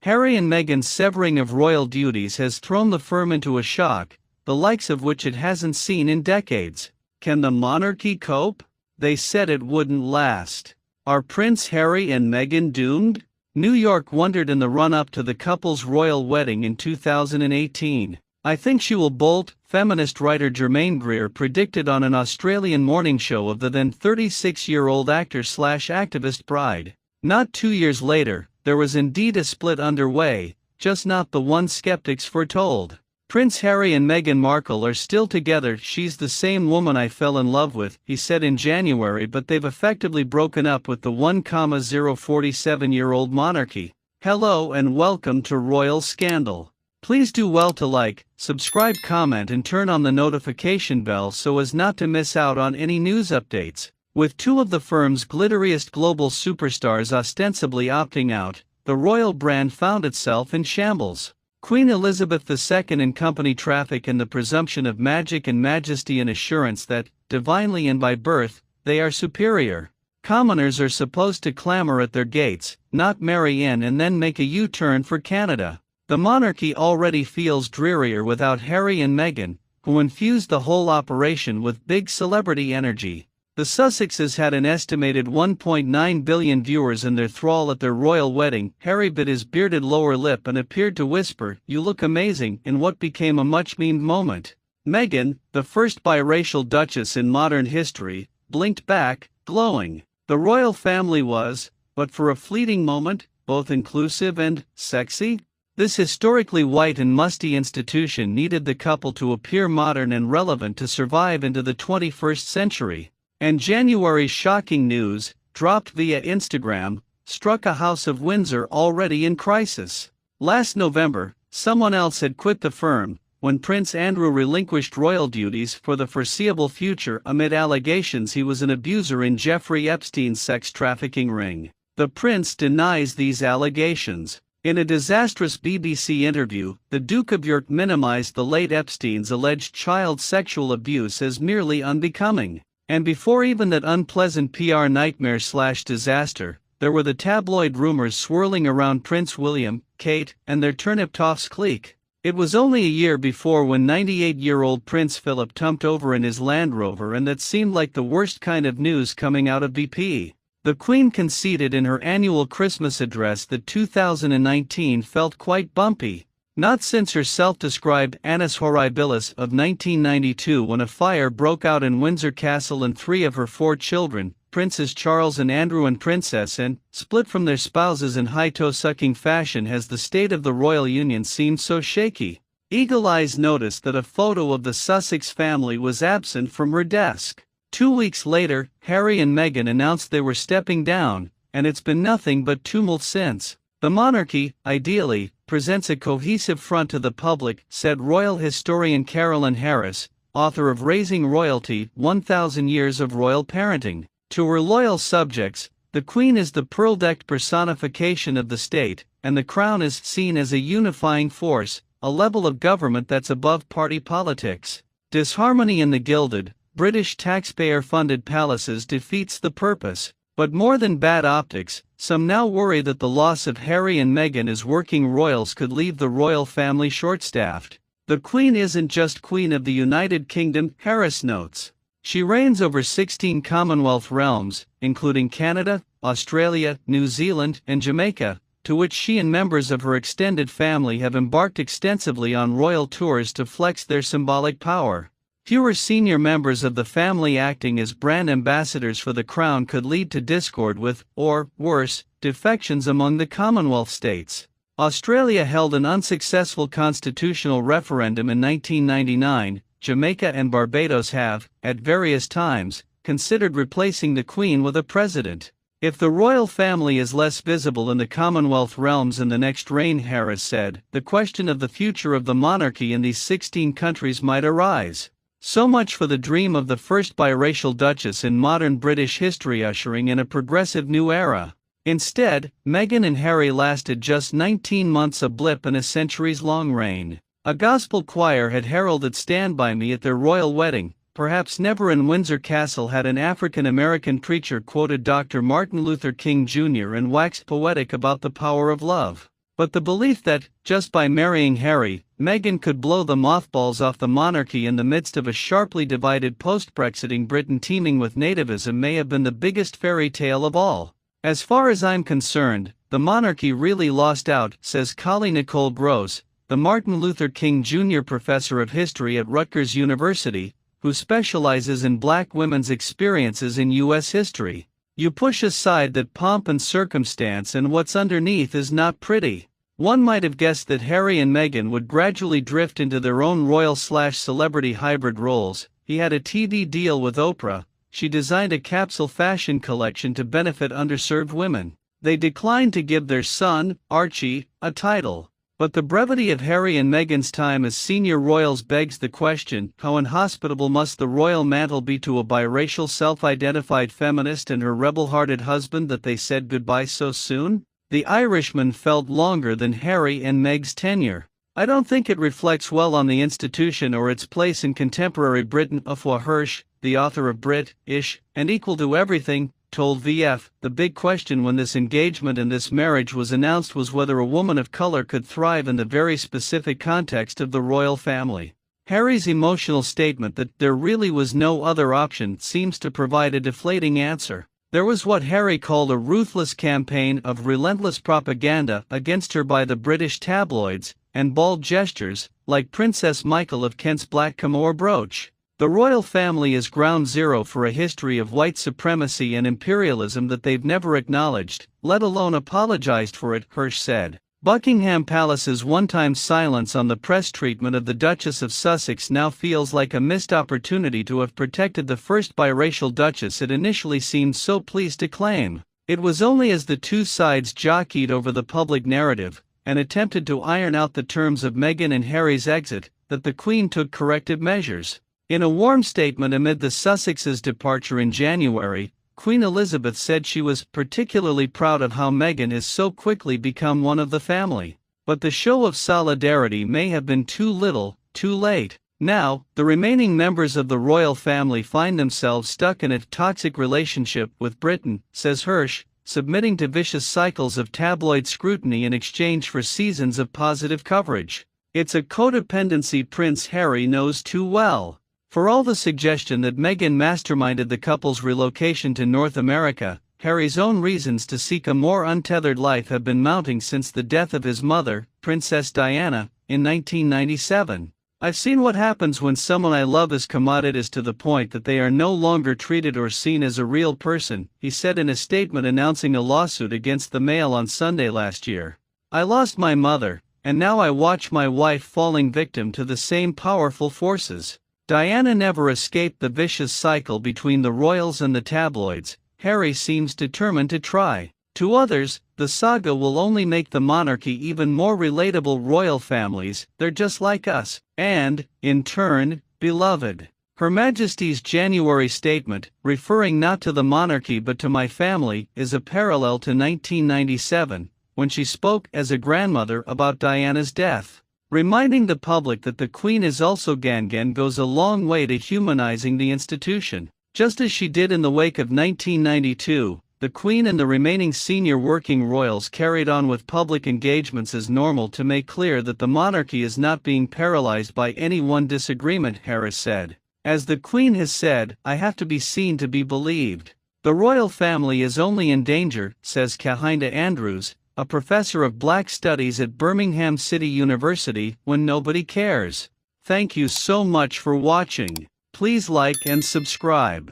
Harry and Meghan's severing of royal duties has thrown the firm into a shock, the likes of which it hasn't seen in decades. Can the monarchy cope? They said it wouldn't last. Are Prince Harry and Meghan doomed? New York wondered in the run-up to the couple's royal wedding in 2018. "I think she will bolt," feminist writer Germaine Greer predicted on an Australian morning show of the then 36-year-old actor/activist bride. Not 2 years later, there was indeed a split underway, just not the one skeptics foretold. "Prince Harry and Meghan Markle are still together. She's the same woman I fell in love with," he said in January, but they've effectively broken up with the 1,047-year-old monarchy. Hello and welcome to Royal Scandal. Please do well to like, subscribe, comment and turn on the notification bell so as not to miss out on any news updates. With two of the firm's glitteriest global superstars ostensibly opting out, the royal brand found itself in shambles. Queen Elizabeth II and company traffic in the presumption of magic and majesty and assurance that, divinely and by birth, they are superior. Commoners are supposed to clamor at their gates, not marry in and then make a U-turn for Canada. The monarchy already feels drearier without Harry and Meghan, who infused the whole operation with big celebrity energy. The Sussexes had an estimated 1.9 billion viewers in their thrall at their royal wedding. Harry bit his bearded lower lip and appeared to whisper, "You look amazing," in what became a much-memed moment. Meghan, the first biracial duchess in modern history, blinked back, glowing. The royal family was, but for a fleeting moment, both inclusive and sexy. This historically white and musty institution needed the couple to appear modern and relevant to survive into the 21st century. And January's shocking news, dropped via Instagram, struck a House of Windsor already in crisis. Last November, someone else had quit the firm, when Prince Andrew relinquished royal duties for the foreseeable future amid allegations he was an abuser in Jeffrey Epstein's sex trafficking ring. The prince denies these allegations. In a disastrous BBC interview, the Duke of York minimized the late Epstein's alleged child sexual abuse as merely unbecoming. And before even that unpleasant PR nightmare/disaster, there were the tabloid rumors swirling around Prince William, Kate, and their turnip-toffs clique. It was only a year before when 98-year-old Prince Philip tumped over in his Land Rover, and that seemed like the worst kind of news coming out of BP. The Queen conceded in her annual Christmas address that 2019 felt quite bumpy. Not since her self-described annus horribilis of 1992, when a fire broke out in Windsor Castle and 3 of her 4 children, Princes Charles and Andrew and Princess Anne, split from their spouses in high-toe-sucking fashion, has the state of the royal union seemed so shaky. Eagle eyes noticed that a photo of the Sussex family was absent from her desk. 2 weeks later, Harry and Meghan announced they were stepping down, and it's been nothing but tumult since. "The monarchy, ideally, presents a cohesive front to the public," said royal historian Carolyn Harris, author of Raising Royalty: 1,000 Years of Royal Parenting. To her loyal subjects, the Queen is the pearl-decked personification of the state, and the Crown is seen as a unifying force, a level of government that's above party politics. Disharmony in the gilded, British taxpayer-funded palaces defeats the purpose. But more than bad optics, some now worry that the loss of Harry and Meghan as working royals could leave the royal family short-staffed. "The Queen isn't just Queen of the United Kingdom," Harris notes. "She reigns over 16 Commonwealth realms, including Canada, Australia, New Zealand, and Jamaica, to which she and members of her extended family have embarked extensively on royal tours to flex their symbolic power. Fewer senior members of the family acting as brand ambassadors for the Crown could lead to discord with, or, worse, defections among the Commonwealth states." Australia held an unsuccessful constitutional referendum in 1999, Jamaica and Barbados have, at various times, considered replacing the Queen with a president. "If the royal family is less visible in the Commonwealth realms in the next reign," Harris said, "the question of the future of the monarchy in these 16 countries might arise." So much for the dream of the first biracial duchess in modern British history ushering in a progressive new era. Instead, Meghan and Harry lasted just 19 months, a blip in a centuries-long reign. A gospel choir had heralded "Stand By Me" at their royal wedding. Perhaps never in Windsor Castle had an African-American preacher quoted Dr. Martin Luther King Jr. and waxed poetic about the power of love. But the belief that, just by marrying Harry, Meghan could blow the mothballs off the monarchy in the midst of a sharply divided post-Brexiting Britain teeming with nativism may have been the biggest fairy tale of all. As far as I'm concerned, the monarchy really lost out, says Kali Nicole Gross, the Martin Luther King Jr. professor of history at Rutgers University, who specializes in black women's experiences in U.S. history. You push aside that pomp and circumstance, and what's underneath is not pretty. One might have guessed that Harry and Meghan would gradually drift into their own royal/celebrity hybrid roles. He had a TV deal with Oprah. She designed a capsule fashion collection to benefit underserved women. They declined to give their son, Archie, a title. But the brevity of Harry and Meghan's time as senior royals begs the question, how inhospitable must the royal mantle be to a biracial self-identified feminist and her rebel-hearted husband that they said goodbye so soon? The Irishman felt longer than Harry and Meg's tenure. I don't think it reflects well on the institution or its place in contemporary Britain. Afua Hirsch, the author of Brit-ish, and Equal to Everything, told VF, the big question when this engagement and this marriage was announced was whether a woman of color could thrive in the very specific context of the royal family. Harry's emotional statement that there really was no other option seems to provide a deflating answer. There was what Harry called a ruthless campaign of relentless propaganda against her by the British tabloids, and bald gestures, like Princess Michael of Kent's black Camorra brooch. The royal family is ground zero for a history of white supremacy and imperialism that they've never acknowledged, let alone apologized for it, Hirsch said. Buckingham Palace's one-time silence on the press treatment of the Duchess of Sussex now feels like a missed opportunity to have protected the first biracial duchess it initially seemed so pleased to claim. It was only as the two sides jockeyed over the public narrative, and attempted to iron out the terms of Meghan and Harry's exit, that the Queen took corrective measures. In a warm statement amid the Sussexes' departure in January, Queen Elizabeth said she was particularly proud of how Meghan has so quickly become one of the family. But the show of solidarity may have been too little, too late. Now, the remaining members of the royal family find themselves stuck in a toxic relationship with Britain, says Hirsch, submitting to vicious cycles of tabloid scrutiny in exchange for seasons of positive coverage. It's a codependency Prince Harry knows too well. For all the suggestion that Meghan masterminded the couple's relocation to North America, Harry's own reasons to seek a more untethered life have been mounting since the death of his mother, Princess Diana, in 1997. I've seen what happens when someone I love is commoditised to the point that they are no longer treated or seen as a real person, he said in a statement announcing a lawsuit against the Mail on Sunday last year. I lost my mother, and now I watch my wife falling victim to the same powerful forces. Diana never escaped the vicious cycle between the royals and the tabloids. Harry seems determined to try. To others, the saga will only make the monarchy even more relatable. Royal families, they're just like us, and, in turn, beloved. Her Majesty's January statement, referring not to the monarchy but to my family, is a parallel to 1997, when she spoke as a grandmother about Diana's death. Reminding the public that the Queen is also Gangan goes a long way to humanizing the institution. Just as she did in the wake of 1992, the Queen and the remaining senior working royals carried on with public engagements as normal to make clear that the monarchy is not being paralyzed by any one disagreement, Harris said. As the Queen has said, I have to be seen to be believed. The royal family is only in danger, says Kahinda Andrews, a professor of Black Studies at Birmingham City University, when nobody cares. Thank you so much for watching. Please like and subscribe.